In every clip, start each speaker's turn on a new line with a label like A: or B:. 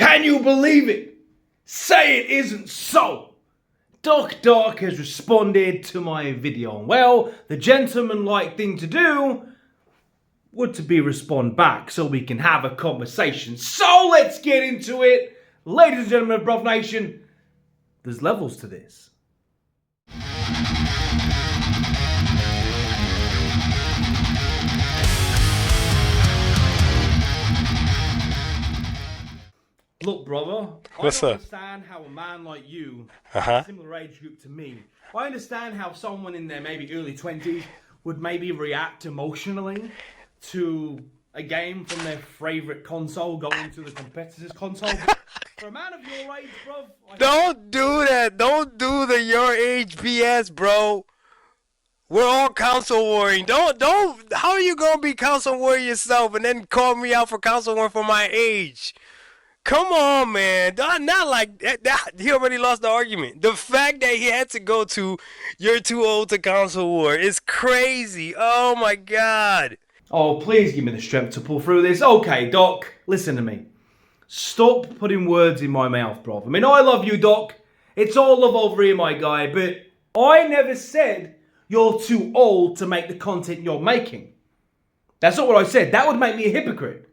A: Can you believe it? Say it isn't so. Doc Dark has responded to my video. Well, the gentleman-like thing to do would to be respond back so we can have a conversation. So let's get into it. Ladies and gentlemen of bruvnation, there's levels to this. Look, brother,
B: What's
A: I
B: up?
A: understand how a man like you,
B: Uh-huh.
A: similar age group to me, I understand how someone in their maybe early 20s would maybe react emotionally to a game from their favourite console going to the competitor's console. But for a man of your age, bruv,
B: Don't do that. Don't do the your age BS, bro. We're all console warring. Don't. How are you gonna be console warring yourself and then call me out for console warring for my age? Come on, man. Not like that. He already lost the argument. The fact that he had to go to "you're too old to console war" is crazy. Oh my god.
A: Oh, please give me the strength to pull through this. Okay, Doc, listen to me. Stop putting words in my mouth, bruv. I mean, I love you, Doc. It's all love over here, my guy, but I never said you're too old to make the content you're making. That's not what I said. That would make me a hypocrite.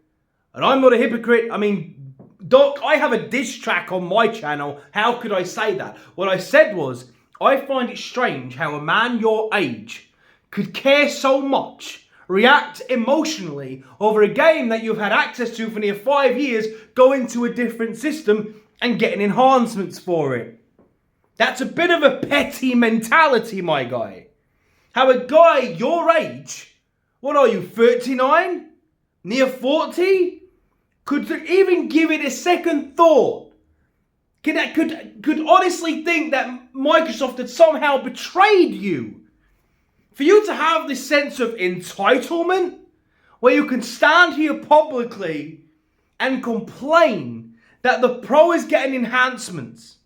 A: And I'm not a hypocrite. I mean, Doc, I have a diss track on my channel. How could I say that? What I said was, I find it strange how a man your age could care so much, react emotionally over a game that you've had access to for near 5 years, go into a different system and getting enhancements for it. That's a bit of a petty mentality, my guy. How a guy your age, what are you, 39? Near 40? Could even give it a second thought. Could honestly think that Microsoft had somehow betrayed you. For you to have this sense of entitlement, where you can stand here publicly and complain that the Pro is getting enhancements,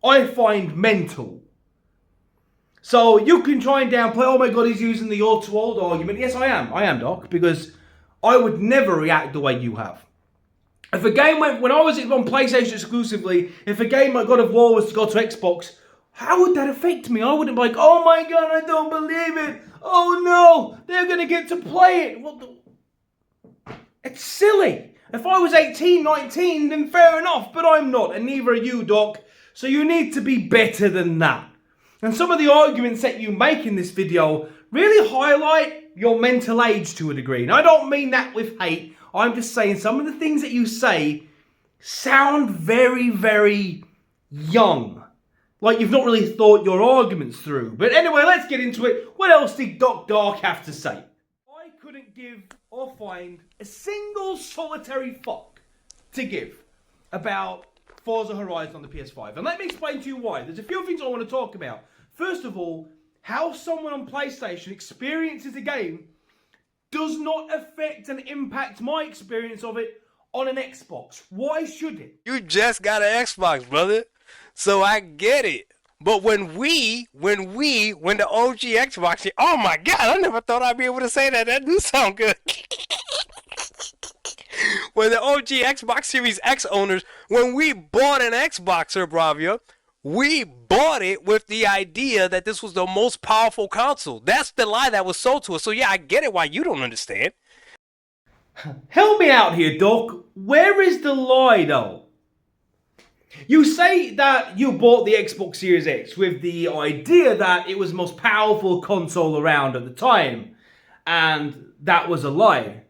A: I find mental. So you can try and downplay, oh my god, he's using the you're too old argument. Yes, I am, Doc, because I would never react the way you have. If a game went, when I was on PlayStation exclusively, if a game like God of War was to go to Xbox, how would that affect me? I wouldn't be like, oh my god, I don't believe it. Oh no, they're going to get to play it. Well, it's silly. If I was 18, 19, then fair enough, but I'm not, and neither are you, Doc. So you need to be better than that. And some of the arguments that you make in this video really highlight your mental age to a degree. And I don't mean that with hate. I'm just saying some of the things that you say sound very, very young. Like you've not really thought your arguments through. But anyway, let's get into it. What else did Doc Dark have to say? I couldn't give or find a single solitary fuck to give about Forza Horizon on the PS5. And let me explain to you why. There's a few things I want to talk about. First of all, how someone on PlayStation experiences a game does not affect and impact my experience of it on an Xbox. Why should it?
B: You just got an Xbox, brother. So I get it. But when the OG Xbox, oh my god, I never thought I'd be able to say that. That do sound good. When the OG Xbox Series X owners, when we bought an Xbox, Sir Bravia, we bought it with the idea that this was the most powerful console. That's the lie that was sold to us. So yeah, I get it why you don't understand.
A: Help me out here, Doc. Where is the lie, though? You say that you bought the Xbox Series X with the idea that it was the most powerful console around at the time. And that was a lie.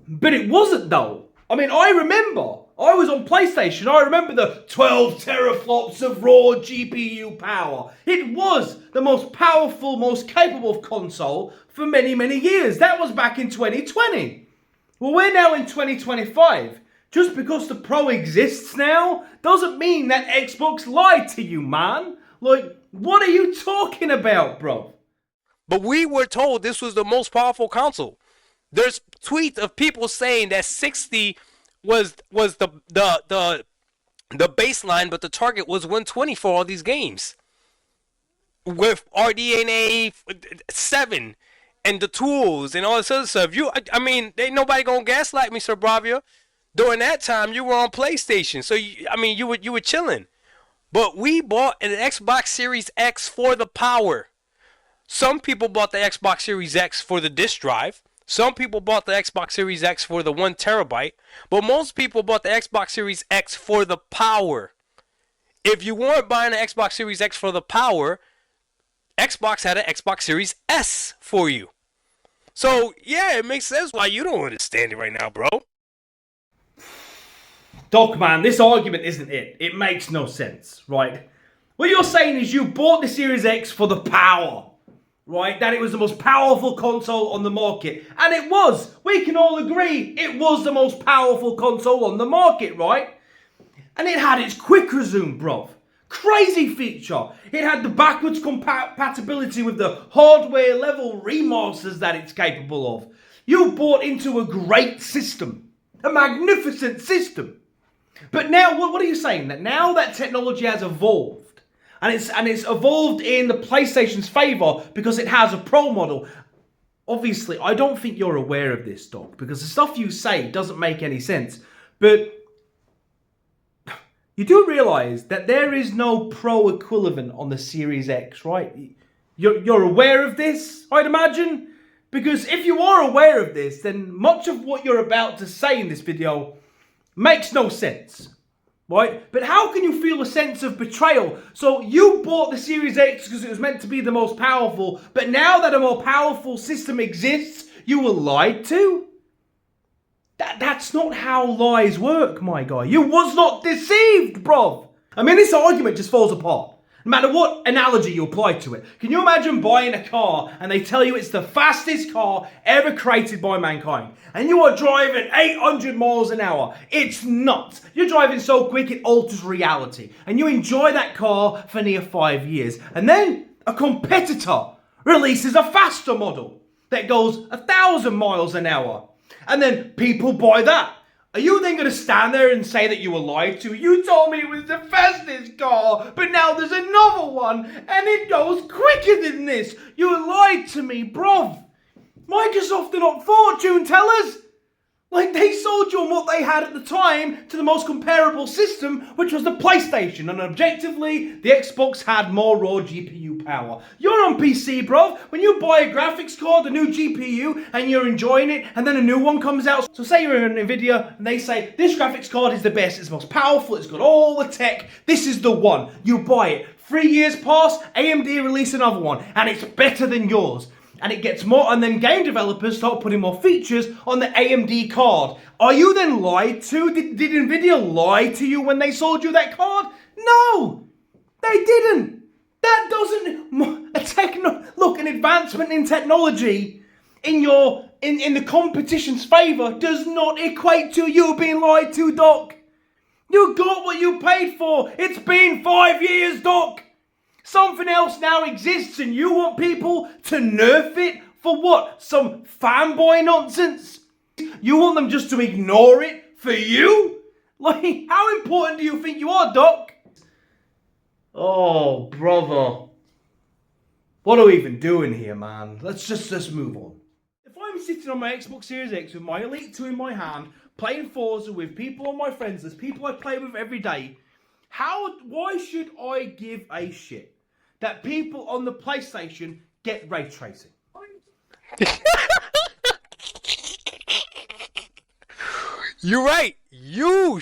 A: But it wasn't, though. I mean, I remember. I was on PlayStation. I remember the 12 teraflops of raw GPU power. It was the most powerful, most capable console for many, many years. That was back in 2020. Well, we're now in 2025. Just because the Pro exists now doesn't mean that Xbox lied to you, man. Like, what are you talking about, bro?
B: But we were told this was the most powerful console. There's tweets of people saying that 60 was the baseline, but the target was 120 for all these games. With RDNA 7 and the tools and all this other stuff. I mean, ain't nobody gonna gaslight me, Sir Bravia. During that time, you were on PlayStation, so you were chilling. But we bought an Xbox Series X for the power. Some people bought the Xbox Series X for the disk drive. Some people bought the Xbox Series X for the 1 terabyte. But most people bought the Xbox Series X for the power. If you weren't buying the Xbox Series X for the power, Xbox had an Xbox Series S for you. So, yeah, it makes sense why you don't understand it right now, bro.
A: Doc, man, this argument isn't it. It makes no sense, right? What you're saying is you bought the Series X for the power, right? That it was the most powerful console on the market. And it was. We can all agree it was the most powerful console on the market, right? And it had its quick resume, bruv. Crazy feature. It had the backwards compatibility with the hardware level remasters that it's capable of. You bought into a great system. A magnificent system. But now, what are you saying? That now that technology has evolved, and it's evolved in the PlayStation's favor because it has a Pro model. Obviously, I don't think you're aware of this, Doc, because the stuff you say doesn't make any sense. But you do realize that there is no Pro equivalent on the Series X, right? You're aware of this, I'd imagine? Because if you are aware of this, then much of what you're about to say in this video makes no sense, right? But how can you feel a sense of betrayal? So you bought the Series X because it was meant to be the most powerful, but now that a more powerful system exists, you were lied to? That's not how lies work, my guy. You was not deceived, bruv. I mean, this argument just falls apart. No matter what analogy you apply to it. Can you imagine buying a car and they tell you it's the fastest car ever created by mankind? And you are driving 800 miles an hour. It's nuts. You're driving so quick it alters reality. And you enjoy that car for near 5 years. And then a competitor releases a faster model that goes 1,000 miles an hour. And then people buy that. Are you then going to stand there and say that you were lied to? You told me it was the fastest car, but now there's another one, and it goes quicker than this. You lied to me, bruv. Microsoft are not fortune tellers. Like, they sold you on what they had at the time to the most comparable system, which was the PlayStation. And objectively, the Xbox had more raw GPU power. You're on PC, bro. When you buy a graphics card, a new GPU, and you're enjoying it, and then a new one comes out. So say you're in NVIDIA, and they say, this graphics card is the best, it's the most powerful, it's got all the tech, this is the one. You buy it. 3 years pass, AMD release another one, and it's better than yours. And it gets more, and then game developers start putting more features on the AMD card. Are you then lied to? Did NVIDIA lie to you when they sold you that card? No, they didn't. That doesn't, look, an advancement in technology in the competition's favor does not equate to you being lied to, Doc. You got what you paid for. It's been 5 years, Doc. Something else now exists and you want people to nerf it for what? Some fanboy nonsense? You want them just to ignore it for you? Like, how important do you think you are, Doc? Oh, brother. What are we even doing here, man? Let's move on. If I'm sitting on my Xbox Series X with my Elite 2 in my hand, playing Forza with people on my friends list, people I play with every day, why should I give a shit that people on the PlayStation get ray tracing?
B: You're right. You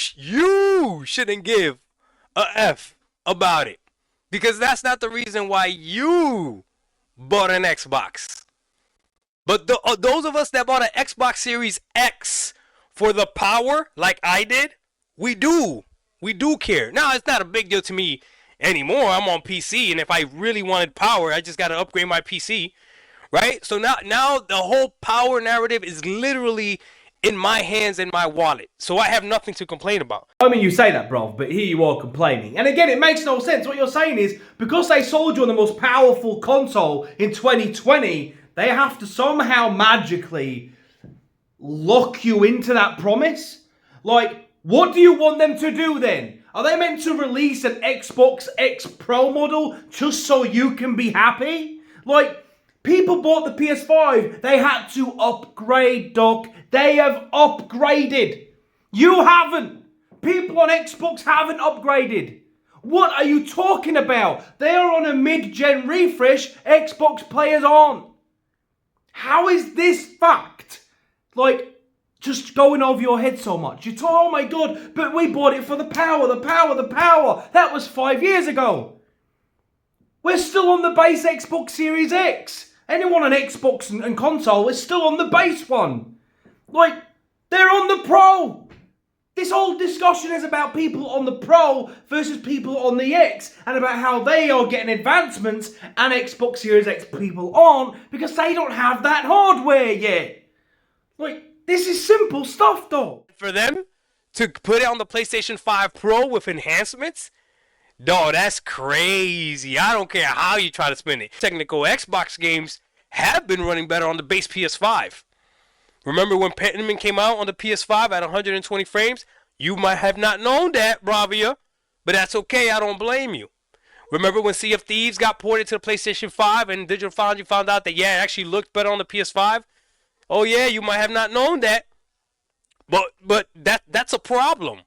B: shouldn't give a F about it. Because that's not the reason why you bought an Xbox. But those of us that bought an Xbox Series X for the power, like I did, we do care. Now, it's not a big deal to me anymore. I'm on PC, and if I really wanted power, I just got to upgrade my PC, right? So now the whole power narrative is literally in my hands and my wallet. So I have nothing to complain about.
A: I mean, you say that, bro, but here you are complaining. And again, it makes no sense. What you're saying is, because they sold you on the most powerful console in 2020, they have to somehow magically lock you into that promise? Like, what do you want them to do then? Are they meant to release an Xbox X Pro model just so you can be happy? Like, people bought the PS5. They had to upgrade, Doc. They have upgraded. You haven't. People on Xbox haven't upgraded. What are you talking about? They are on a mid-gen refresh. Xbox players aren't. How is this fact, like, just going over your head so much? You thought, oh my god, but we bought it for the power, the power, the power. That was 5 years ago. We're still on the base Xbox Series X. Anyone on Xbox and console is still on the base one. Like, they're on the Pro. This whole discussion is about people on the Pro versus people on the X, and about how they are getting advancements and Xbox Series X people aren't because they don't have that hardware yet. Like, this is simple stuff though.
B: For them to put it on the PlayStation 5 Pro with enhancements, dog, that's crazy. I don't care how you try to spin it. Technical Xbox games have been running better on the base PS5. Remember when Pentiment came out on the PS5 at 120 frames? You might have not known that, Bravia, but that's okay. I don't blame you. Remember when Sea of Thieves got ported to the PlayStation 5 and Digital Foundry found out that, yeah, it actually looked better on the PS5? Oh, yeah, you might have not known that. But that's a problem.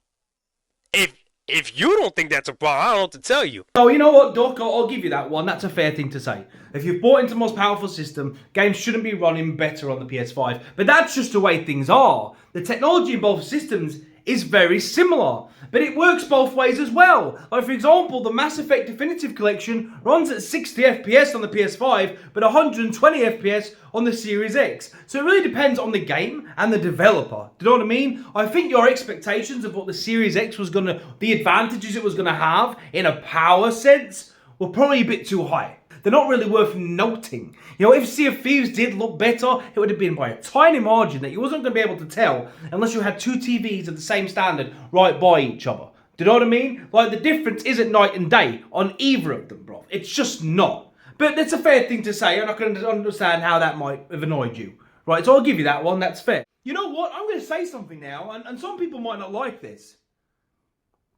B: If you don't think that's a problem, I don't know what to tell you.
A: So, you know what, Doc? I'll give you that one. That's a fair thing to say. If you've bought into the most powerful system, games shouldn't be running better on the PS5. But that's just the way things are. The technology in both systems is very similar, but it works both ways as well. Like, for example, the Mass Effect Definitive Collection runs at 60 FPS on the PS5, but 120 FPS on the Series X. So it really depends on the game and the developer. Do you know what I mean? I think your expectations of what the Series X was the advantages it was gonna have in a power sense were probably a bit too high. They're not really worth noting. You know, if Sea of Thieves did look better, it would have been by a tiny margin that you wasn't going to be able to tell unless you had two TVs of the same standard right by each other. Do you know what I mean? Like, the difference isn't night and day on either of them, bro. It's just not. But that's a fair thing to say, and I can understand how that might have annoyed you. Right, so I'll give you that one. That's fair. You know what? I'm going to say something now, and some people might not like this.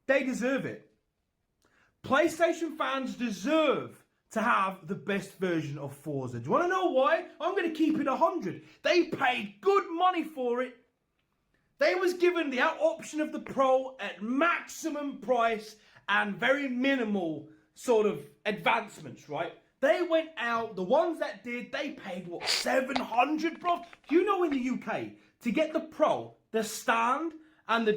A: They deserve it. PlayStation fans deserve to have the best version of Forza. Do you want to know why? I'm going to keep it 100. They paid good money for it. They was given the option of the Pro at maximum price and very minimal sort of advancements, right? They went out, the ones that did, they paid what, 700, bro? You know, in the UK, to get the Pro, the stand and the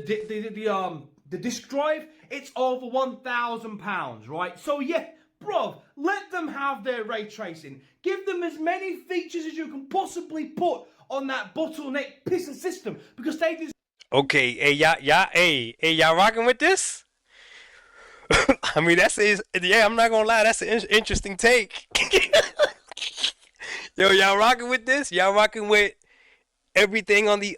A: disc drive, it's over £1,000, right? So yeah, bro, let them have their ray tracing. Give them as many features as you can possibly put on that bottleneck pisser system, because they just...
B: Okay, hey, y'all rocking with this? I mean, yeah, I'm not gonna lie, that's an interesting take. Yo, y'all rocking with this? Y'all rocking with everything on the,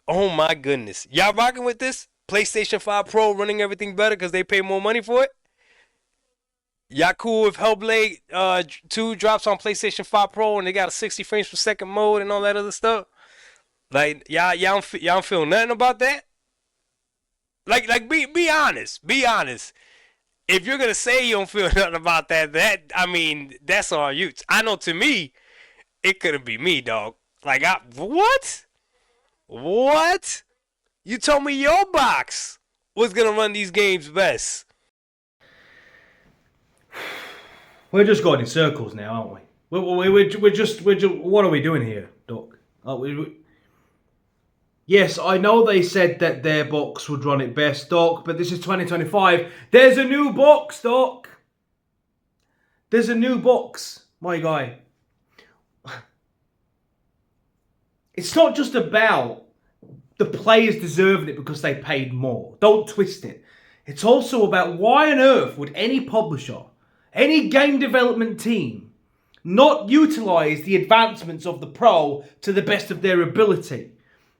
B: oh my goodness. Y'all rocking with this? PlayStation 5 Pro running everything better because they pay more money for it? Y'all cool if Hellblade 2 drops on PlayStation 5 Pro and they got a 60 frames per second mode and all that other stuff? Like, y'all don't feel nothing about that? Like, be honest. Be honest. If you're gonna say you don't feel nothing about that, I mean, that's all you. I know, to me, it couldn't be me, dog. Like, what? What? You told me your box was gonna run these games best.
A: We're just going in circles now, aren't we? We're just what are we doing here, Doc? Yes, I know they said that their box would run it best, Doc, but this is 2025. There's a new box, Doc. There's a new box, my guy. It's not just about the players deserving it because they paid more. Don't twist it. It's also about why on earth would any publisher, any game development team, not utilize the advancements of the Pro to the best of their ability.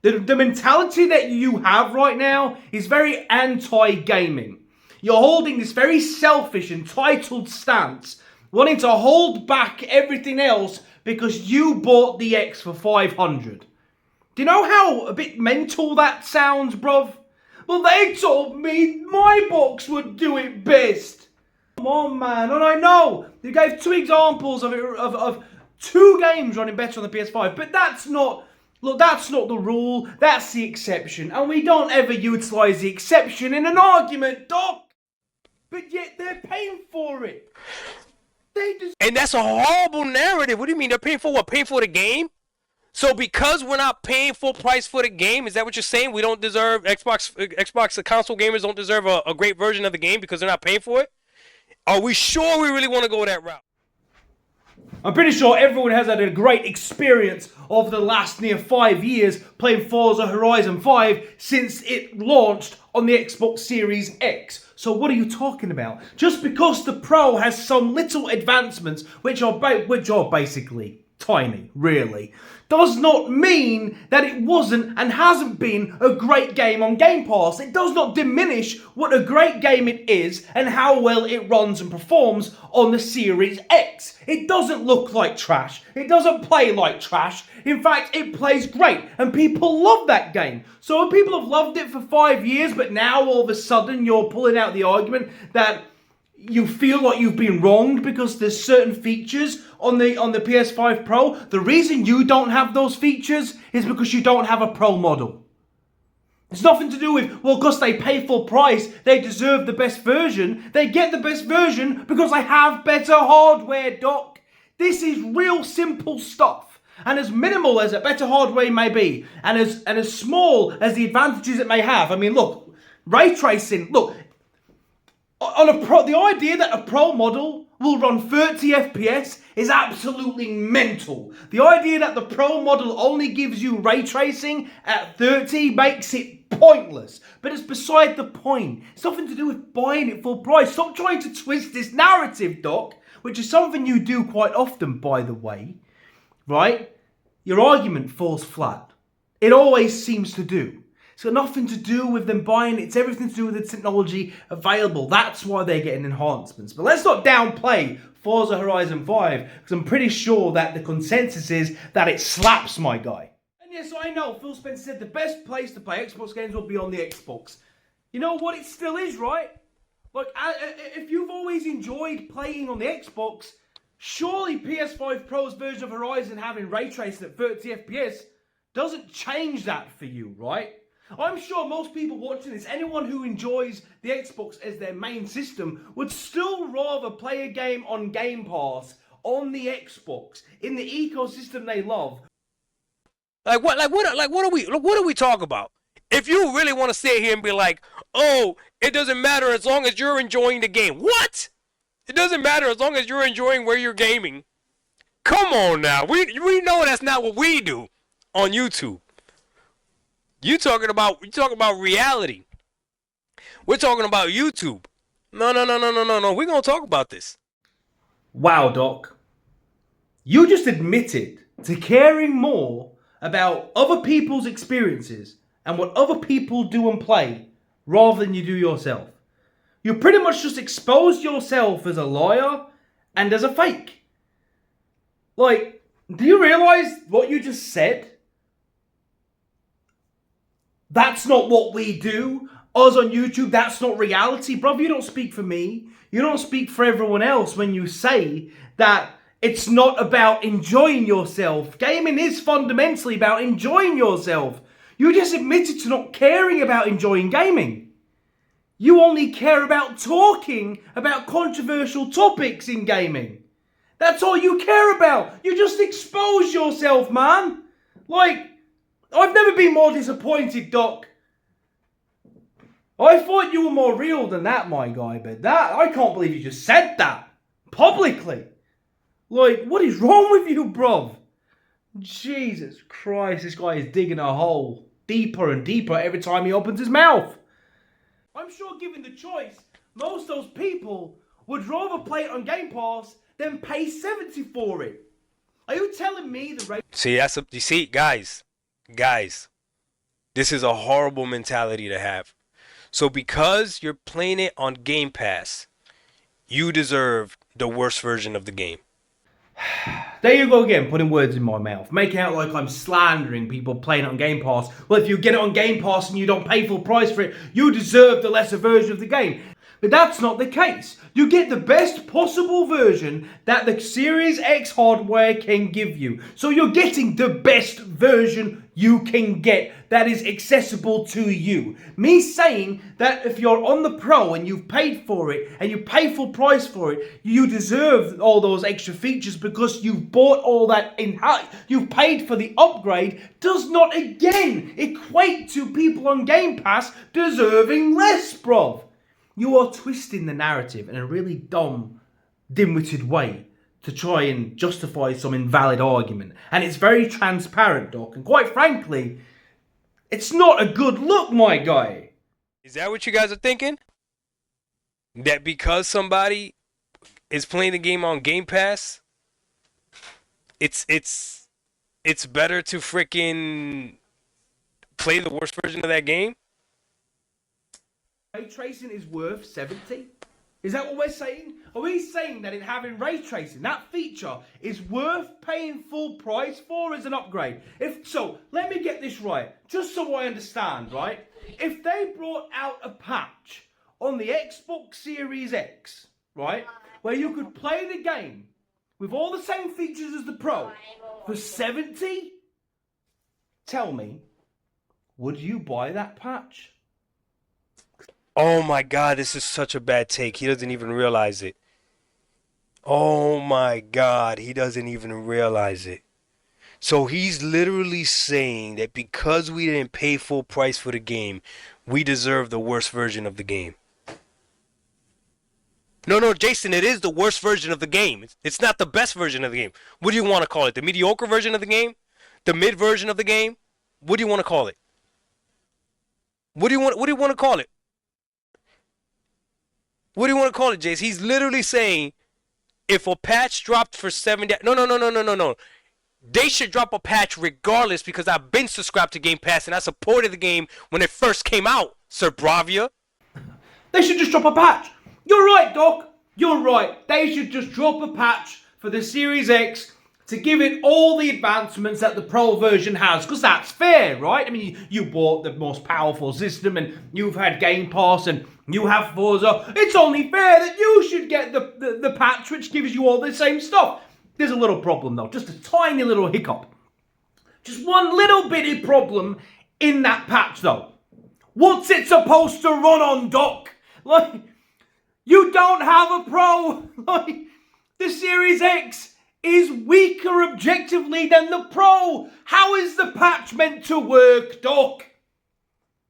A: The mentality that you have right now is very anti-gaming. You're holding this very selfish, entitled stance, wanting to hold back everything else because you bought the X for 500. Do you know how a bit mental that sounds, bruv? Well, they told me my box would do it best. Come on, man. And I know you gave two examples of two games running better on the PS5, but that's not Look, that's not the rule, that's the exception, and we don't ever utilise the exception in an argument, Doc! But yet they're paying for it!
B: And that's a horrible narrative. What do you mean? They're paying for what? Paying for the game? So because we're not paying full price for the game, is that what you're saying? We don't deserve Xbox console gamers don't deserve a great version of the game because they're not paying for it? Are we sure we really want to go that route?
A: I'm pretty sure everyone has had a great experience of the last near 5 years playing Forza Horizon 5 since it launched on the Xbox Series X. So what are you talking about? Just because the Pro has some little advancements, which are basically tiny, really, does not mean that it wasn't and hasn't been a great game on Game Pass. It does not diminish what a great game it is and how well it runs and performs on the Series X. It doesn't look like trash. It doesn't play like trash. In fact, it plays great and people love that game. So people have loved it for 5 years, but now all of a sudden you're pulling out the argument that you feel like you've been wronged because there's certain features on the PS5 Pro. The reason you don't have those features is because you don't have a Pro model. It's nothing to do with, well, because they pay full price, they deserve the best version. They get the best version because they have better hardware, Doc. This is real simple stuff. And as minimal as a better hardware may be, and as small as the advantages it may have, I mean, look, ray tracing, look, the idea that a Pro model will run 30 FPS is absolutely mental. The idea that the Pro model only gives you ray tracing at 30 makes it pointless. But it's beside the point. It's nothing to do with buying it full price. Stop trying to twist this narrative, Doc, which is something you do quite often, by the way, right? Your argument falls flat. It always seems to do. It's got nothing to do with them buying it. It's everything to do with the technology available. That's why they're getting enhancements. But let's not downplay Forza Horizon 5, because I'm pretty sure that the consensus is that it slaps, my guy. And yes, I know, Phil Spencer said the best place to play Xbox games will be on the Xbox. You know what? It still is, right? Like, if you've always enjoyed playing on the Xbox, surely PS5 Pro's version of Horizon having ray tracing at 30 FPS doesn't change that for you, right? I'm sure most people watching this, anyone who enjoys the Xbox as their main system, would still rather play a game on Game Pass on the Xbox in the ecosystem they love.
B: What are we talking about? If you really want to sit here and be like, oh, it doesn't matter as long as you're enjoying the game. What? It doesn't matter as long as you're enjoying where you're gaming. Come on now. We know that's not what we do on YouTube. You're talking about reality. We're talking about YouTube. No. We're going to talk about this.
A: Wow, Doc. You just admitted to caring more about other people's experiences and what other people do and play rather than you do yourself. You pretty much just exposed yourself as a liar and as a fake. Like, do you realize what you just said? That's not what we do. Us on YouTube, that's not reality. Bruv, you don't speak for me. You don't speak for everyone else when you say that it's not about enjoying yourself. Gaming is fundamentally about enjoying yourself. You just admitted to not caring about enjoying gaming. You only care about talking about controversial topics in gaming. That's all you care about. You just expose yourself, man. Like, I've never been more disappointed, Doc. I thought you were more real than that, my guy, but I can't believe you just said that publicly. Like, what is wrong with you, bruv? Jesus Christ, this guy is digging a hole deeper and deeper every time he opens his mouth. I'm sure given the choice, most of those people would rather play it on Game Pass than pay $70 for it. Are you telling me the rate?
B: See, guys, this is a horrible mentality to have. So because you're playing it on Game Pass, you deserve the worst version of the game.
A: There you go again, putting words in my mouth. Making out like I'm slandering people playing it on Game Pass. Well, if you get it on Game Pass and you don't pay full price for it, you deserve the lesser version of the game. But that's not the case. You get the best possible version that the Series X hardware can give you. So you're getting the best version you can get that is accessible to you. Me saying that if you're on the Pro and you've paid for it and you pay full price for it, you deserve all those extra features because you've bought all that you've paid for the upgrade, does not again equate to people on Game Pass deserving less, bruv. You are twisting the narrative in a really dumb, dim-witted way to try and justify some invalid argument. And it's very transparent, Doc. And quite frankly, it's not a good look, my guy.
B: Is that what you guys are thinking? That because somebody is playing the game on Game Pass, it's better to freaking play the worst version of that game?
A: Ray tracing is worth 70? Is that what we're saying? Are we saying that in having ray tracing, that feature is worth paying full price for as an upgrade? If so, let me get this right, just so I understand, right? If they brought out a patch on the Xbox Series X, right, where you could play the game with all the same features as the Pro for 70, tell me, would you buy that patch?
B: Oh my God, this is such a bad take. He doesn't even realize it. Oh my God, he doesn't even realize it. So he's literally saying that because we didn't pay full price for the game, we deserve the worst version of the game. No, Jason, it is the worst version of the game. It's not the best version of the game. What do you want to call it? The mediocre version of the game? The mid version of the game? What do you want to call it? What do you want to call it? What do you want to call it, Jace? He's literally saying if a patch dropped for 7 days. No. They should drop a patch regardless because I've been subscribed to Game Pass and I supported the game when it first came out, Sir Bravia.
A: They should just drop a patch. You're right, Doc. You're right. They should just drop a patch for the Series X to give it all the advancements that the Pro version has, because that's fair, right? I mean, you bought the most powerful system and you've had Game Pass and you have Forza. It's only fair that you should get the patch which gives you all the same stuff. There's a little problem though, just a tiny little hiccup. Just one little bitty problem in that patch though. What's it supposed to run on, Doc? Like, you don't have a Pro. Like, the Series X is weaker objectively than the Pro. How is the patch meant to work, Doc?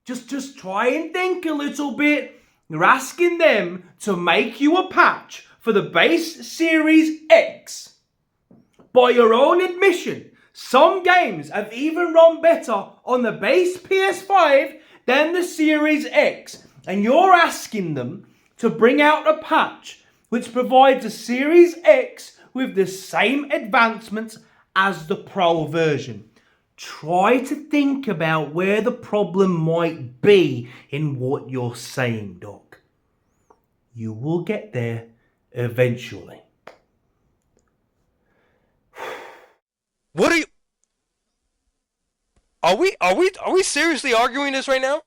A: Just try and think a little bit. You're asking them to make you a patch for the base Series X. By your own admission, some games have even run better on the base PS5 than the Series X. And you're asking them to bring out a patch which provides a Series X with the same advancements as the Pro version. Try to think about where the problem might be in what you're saying, Doc. You will get there eventually.
B: What are you? Are we seriously arguing this right now?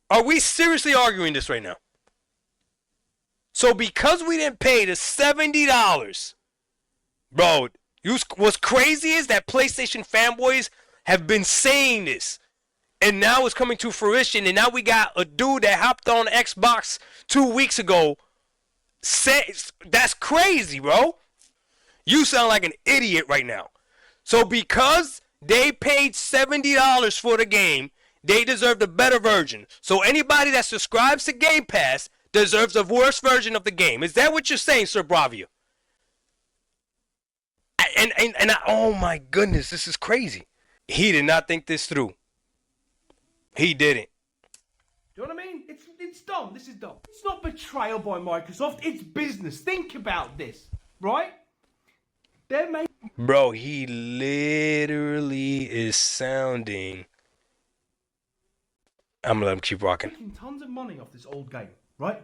B: Are we seriously arguing this right now? So because we didn't pay the $70, bro, what's crazy is that PlayStation fanboys have been saying this. And now it's coming to fruition. And now we got a dude that hopped on Xbox 2 weeks ago. That's crazy, bro. You sound like an idiot right now. So because they paid $70 for the game, they deserve the better version. So anybody that subscribes to Game Pass deserves the worst version of the game. Is that what you're saying, Sir Bravia? Oh my goodness, this is crazy. He did not think this through. He didn't.
A: Do you know what I mean? It's dumb. This is dumb. It's not betrayal by Microsoft. It's business. Think about this, right? They're making...
B: Bro, he literally is sounding... I'm gonna let him keep rocking.
A: Making tons of money off this old game, right?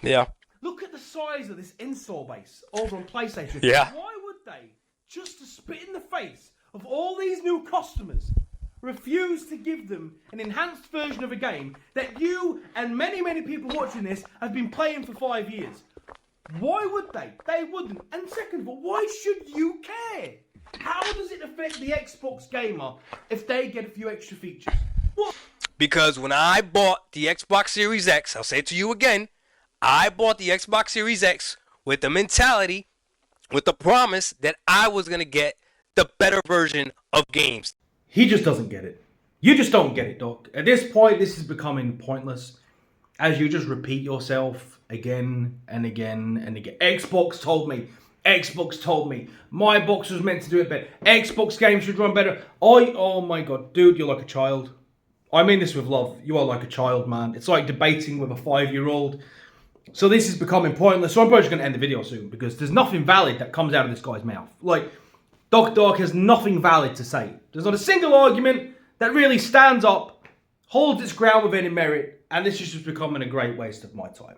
B: Yeah.
A: Look at the size of this install base over on PlayStation.
B: Yeah.
A: Why would they, just to spit in the face of all these new customers, refuse to give them an enhanced version of a game that you and many, many people watching this have been playing for 5 years? Why would they? They wouldn't. And second of all, why should you care? How does it affect the Xbox gamer if they get a few extra features? What?
B: Because when I bought the Xbox Series X, I'll say it to you again, I bought the Xbox Series X with the mentality, with the promise that I was going to get the better version of games.
A: He just doesn't get it. You just don't get it, Doc. At this point, this is becoming pointless as you just repeat yourself again and again and again. Xbox told me. Xbox told me. My box was meant to do it better. Xbox games should run better. Oh my god, dude, you're like a child. I mean this with love. You are like a child, man. It's like debating with a 5-year-old. So this is becoming pointless. So I'm probably just going to end the video soon because there's nothing valid that comes out of this guy's mouth. Like, Doc has nothing valid to say. There's not a single argument that really stands up, holds its ground with any merit, and this is just becoming a great waste of my time.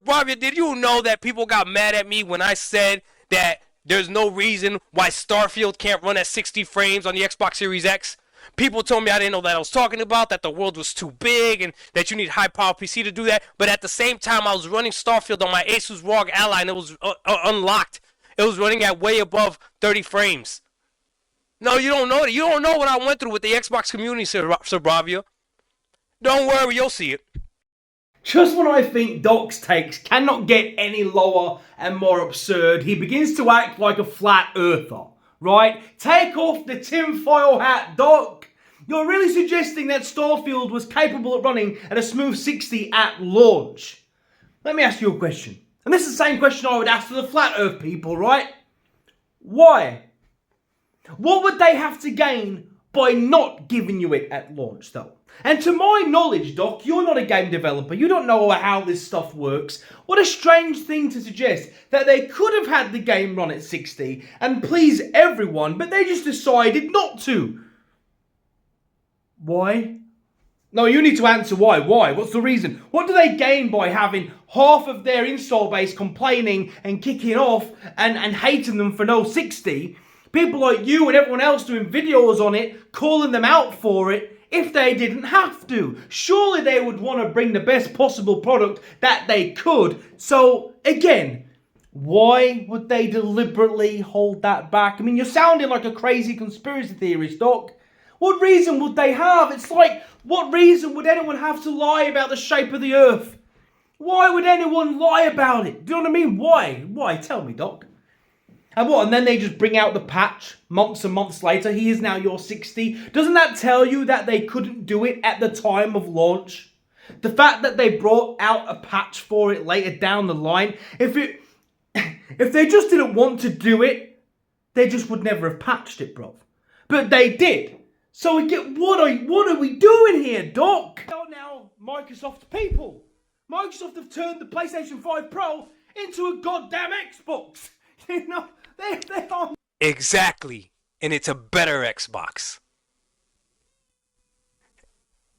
B: Bruvian, did you know that people got mad at me when I said that there's no reason why Starfield can't run at 60 frames on the Xbox Series X? People told me I didn't know that I was talking about, that the world was too big and that you need high power PC to do that. But at the same time, I was running Starfield on my Asus ROG Ally and it was unlocked. It was running at way above 30 frames. No, you don't know that. You don't know what I went through with the Xbox community, Sir Bravia. Don't worry, you'll see it.
A: Just when I think Doc's takes cannot get any lower and more absurd, he begins to act like a flat earther, right? Take off the tinfoil hat, Doc. You're really suggesting that Starfield was capable of running at a smooth 60 at launch. Let me ask you a question. And this is the same question I would ask to the flat earth people, right? Why? What would they have to gain by not giving you it at launch, though? And to my knowledge, Doc, you're not a game developer. You don't know how this stuff works. What a strange thing to suggest that they could have had the game run at 60 and please everyone, but they just decided not to. Why? No, you need to answer why. Why? What's the reason? What do they gain by having half of their install base complaining and kicking off and hating them for no 60? People like you and everyone else doing videos on it, calling them out for it, if they didn't have to. Surely they would want to bring the best possible product that they could. So, again, why would they deliberately hold that back? I mean, you're sounding like a crazy conspiracy theorist, Doc. What reason would they have? It's like, what reason would anyone have to lie about the shape of the Earth? Why would anyone lie about it? Do you know what I mean? Why? Why? Tell me, Doc. And what? And then they just bring out the patch months and months later. He is now your 60. Doesn't that tell you that they couldn't do it at the time of launch? The fact that they brought out a patch for it later down the line, if they just didn't want to do it, they just would never have patched it, bro. But they did. So we get what are we doing here, Doc? Now Microsoft people. Microsoft have turned the PlayStation 5 Pro into a goddamn Xbox. You know, they are.
B: Exactly. And it's a better Xbox.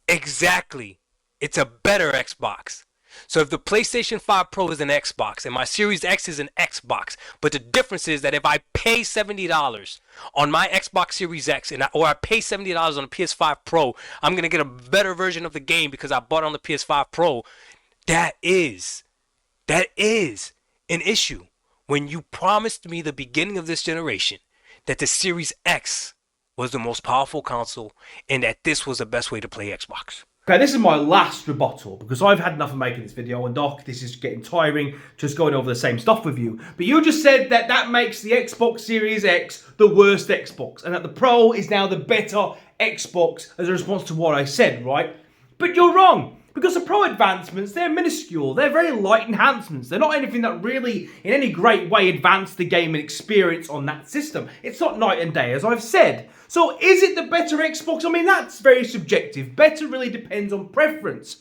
B: Exactly. It's a better Xbox. So if the PlayStation 5 Pro is an Xbox and my Series X is an Xbox, but the difference is that if I pay $70 on my Xbox Series X or I pay $70 on the PS5 Pro, I'm going to get a better version of the game because I bought it on the PS5 Pro. That is an issue. When you promised me the beginning of this generation that the Series X was the most powerful console and that this was the best way to play Xbox.
A: Okay, this is my last rebuttal because I've had enough of making this video, and Doc, this is getting tiring just going over the same stuff with you. But you just said that that makes the Xbox Series X the worst Xbox and that the Pro is now the better Xbox as a response to what I said, right? But you're wrong. Because the Pro advancements, they're minuscule. They're very light enhancements. They're not anything that really, in any great way, advance the gaming experience on that system. It's not night and day, as I've said. So is it the better Xbox? I mean, that's very subjective. Better really depends on preference.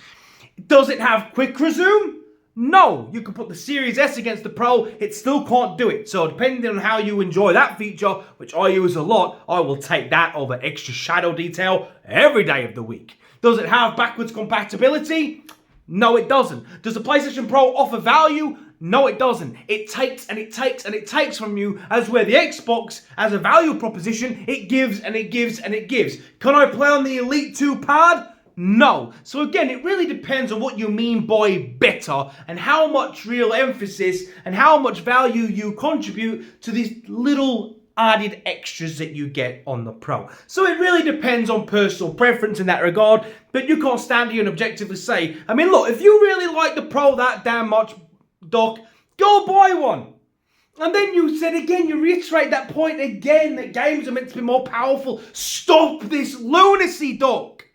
A: Does it have quick resume? No. You can put the Series S against the Pro. It still can't do it. So depending on how you enjoy that feature, which I use a lot, I will take that over extra shadow detail every day of the week. Does it have backwards compatibility? No, it doesn't. Does the PlayStation Pro offer value? No, it doesn't. It takes and it takes and it takes from you, as where the Xbox, as a value proposition, it gives and it gives and it gives. Can I play on the Elite 2 pad? No. So again, it really depends on what you mean by better and how much real emphasis and how much value you contribute to this little added extras that you get on the Pro. So it really depends on personal preference in that regard, but you can't stand here and objectively say, I mean, look, if you really like the Pro that damn much, Doc, go buy one. And then you said again, you reiterate that point again, that games are meant to be more powerful. Stop this lunacy, Doc.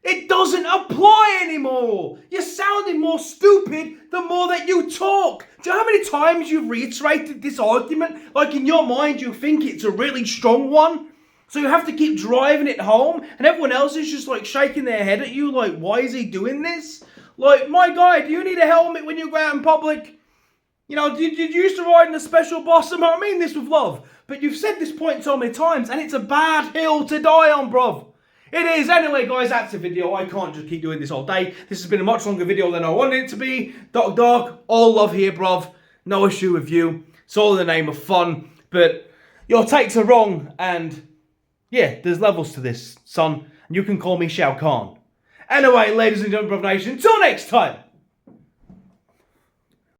A: It doesn't apply anymore. You're sounding more stupid the more that you talk. Do you know how many times you've reiterated this argument? Like in your mind, you think it's a really strong one. So you have to keep driving it home. And everyone else is just like shaking their head at you like, why is he doing this? Like, my guy, do you need a helmet when you go out in public? You know, did you used to ride in a special Bossum? I mean this with love. But you've said this point so many times, and it's a bad hill to die on, bruv. It is. Anyway, guys, that's the video. I can't just keep doing this all day. This has been a much longer video than I wanted it to be. Doc, all love here, bruv. No issue with you. It's all in the name of fun. But your takes are wrong, and yeah, there's levels to this, son. And you can call me Shao Kahn. Anyway, ladies and gentlemen, Bruv Nation, till next time.